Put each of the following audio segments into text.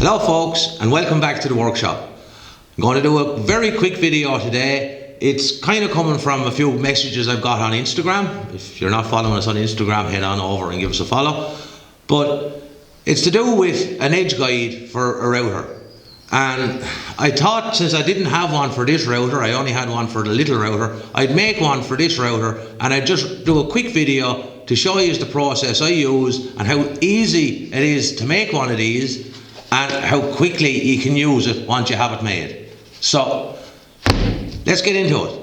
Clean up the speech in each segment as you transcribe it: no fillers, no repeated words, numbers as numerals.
Hello folks, and welcome back to the workshop. I'm going to do a very quick video today. It's kind of coming from a few messages I've got on Instagram. If you're not following us on Instagram, head on over and give us a follow. But it's to do with an edge guide for a router. And I thought, since I didn't have one for this router, I only had one for the little router, I'd make one for this router, and I'd just do a quick video to show you the process I use and how easy it is to make one of these and how quickly you can use it once you have it made. So let's get into it.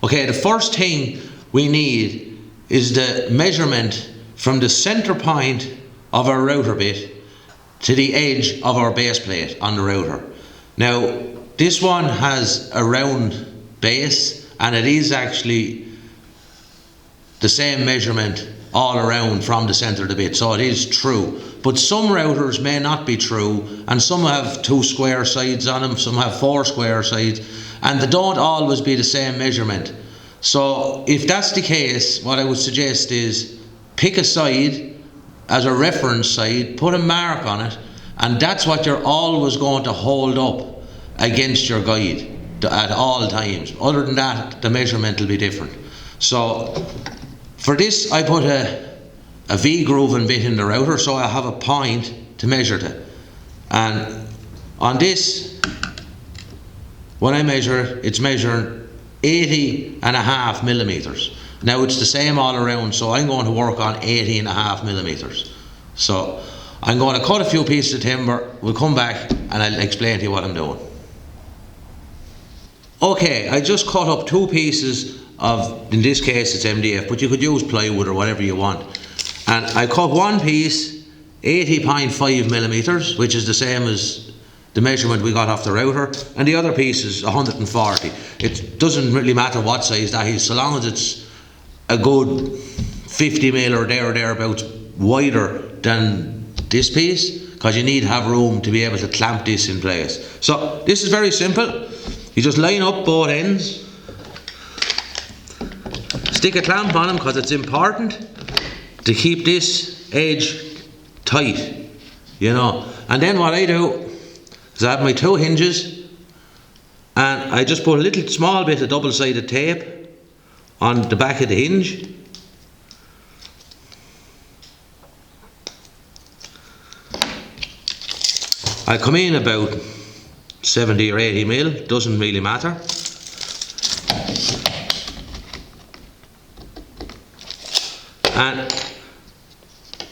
Okay, the first thing we need is the measurement from the center point of our router bit to the edge of our base plate on the router. Now, this one has a round base, and it is actually the same measurement all around from the center of the bit, so it is true. But some routers may not be true, and some have 2 square sides on them, some have 4 square sides, and they don't always be the same measurement. So if that's the case, what I would suggest is pick a side as a reference side, put a mark on it, and that's what you're always going to hold up against your guide at all times. Other than that, the measurement will be different. So for this, I put a V grooving bit in the router, so I have a point to measure to. And on this, when I measure it, it's measuring 80.5 millimeters. Now it's the same all around, so I'm going to work on 80.5 millimeters. So I'm going to cut a few pieces of timber, we'll come back and I'll explain to you what I'm doing. Okay, I just cut up 2 pieces of, in this case it's MDF, but you could use plywood or whatever you want. And I cut one piece 80.5 millimeters, which is the same as the measurement we got off the router, and the other piece is 140. It doesn't really matter what size that is, so long as it's a good 50 mil or thereabouts wider than this piece, because you need to have room to be able to clamp this in place. So this is very simple. You just line up both ends, stick a clamp on them, because it's important to keep this edge tight, you know. And then what I do is I have my 2 hinges, and I just put a little small bit of double-sided tape on the back of the hinge. I come in about 70 or 80 mil, doesn't really matter. And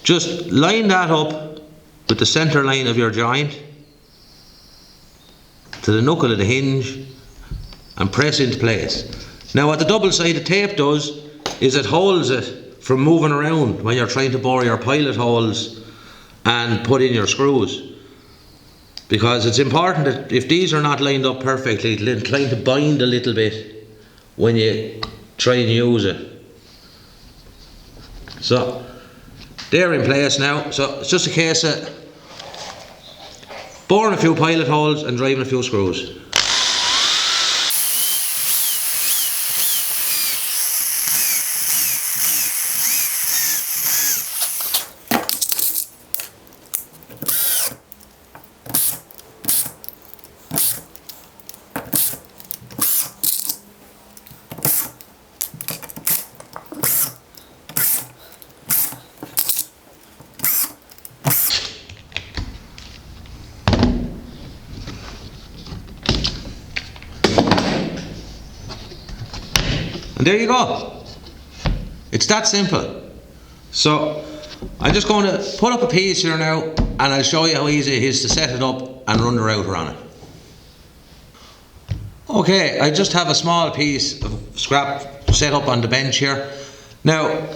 just line that up with the center line of your joint to the knuckle of the hinge and press into place. Now what the double-sided tape does is it holds it from moving around when you're trying to bore your pilot holes and put in your screws. Because it's important that if these are not lined up perfectly, it'll incline to bind a little bit when you try and use it. So they're in place now, so it's just a case of boring a few pilot holes and driving a few screws. And there you go. It's that simple. So I'm just going to put up a piece here now, and I'll show you how easy it is to set it up and run the router on it. Okay, I just have a small piece of scrap set up on the bench here. Now,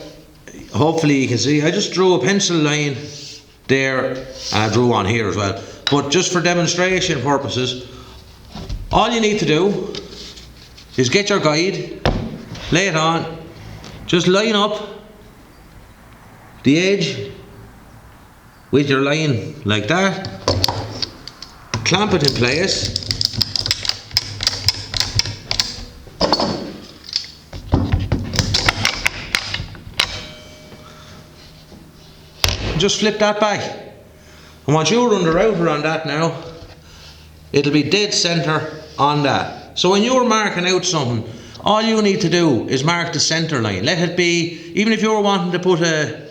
hopefully you can see, I just drew a pencil line there, and I drew one here as well. But just for demonstration purposes, all you need to do is get your guide, lay it on, just line up the edge with your line like that, clamp it in place, just flip that back. And once you run the router on that now, it'll be dead centre on that. So when you're marking out something, all you need to do is mark the centre line. Let it be, even if you're wanting to put a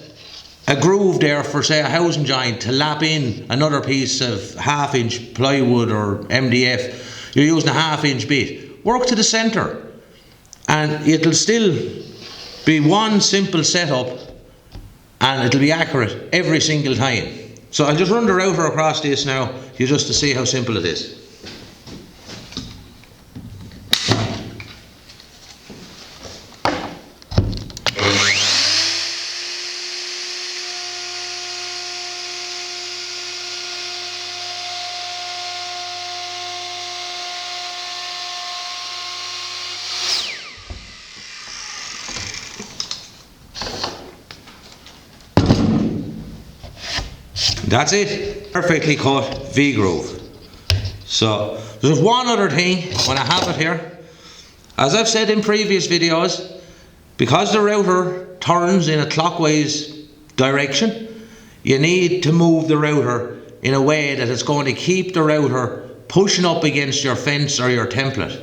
groove there for, say, a housing joint to lap in another piece of 1/2 inch plywood or MDF, you're using a 1/2 inch bit. Work to the centre, and it'll still be one simple setup, and it'll be accurate every single time. So I'll just run the router across this now, just to see how simple it is. That's it, perfectly cut V-groove. So there's one other thing when I have it here. As I've said in previous videos, because the router turns in a clockwise direction, you need to move the router in a way that it's going to keep the router pushing up against your fence or your template.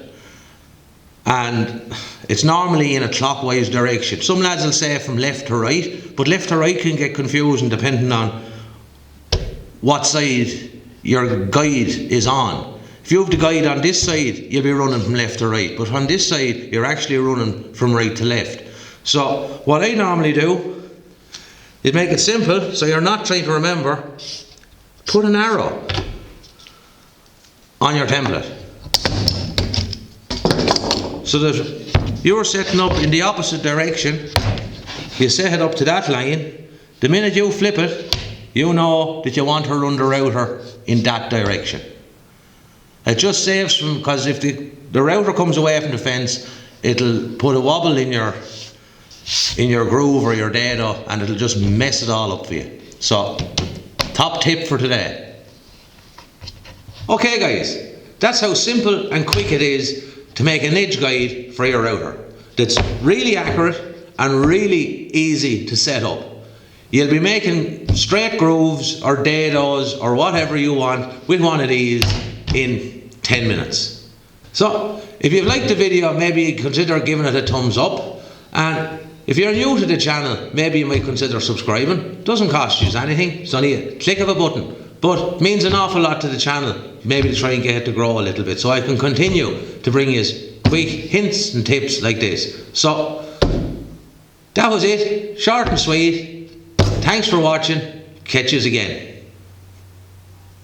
And it's normally in a clockwise direction. Some lads will say from left to right, but left to right can get confusing depending on what side your guide is on. If you have the guide on this side, you'll be running from left to right, but on this side you're actually running from right to left. So what I normally do is make it simple, so you're not trying to remember. Put an arrow on your template so that you're setting up in the opposite direction. You set it up to that line. The minute you flip it, you know that you want to run the router in that direction. It just saves from, because if the router comes away from the fence, it'll put a wobble in your groove or your dado, and it'll just mess it all up for you. So, top tip for today. Okay guys, that's how simple and quick it is to make an edge guide for your router. That's really accurate and really easy to set up. You'll be making straight grooves or dados or whatever you want with one of these in 10 minutes. So if you've liked the video, maybe consider giving it a thumbs up, and if you're new to the channel, maybe you might consider subscribing. It doesn't cost you anything, it's only a click of a button, but it means an awful lot to the channel, maybe to try and get it to grow a little bit, so I can continue to bring you quick hints and tips like this. So that was it, short and sweet. Thanks for watching, catch yous again.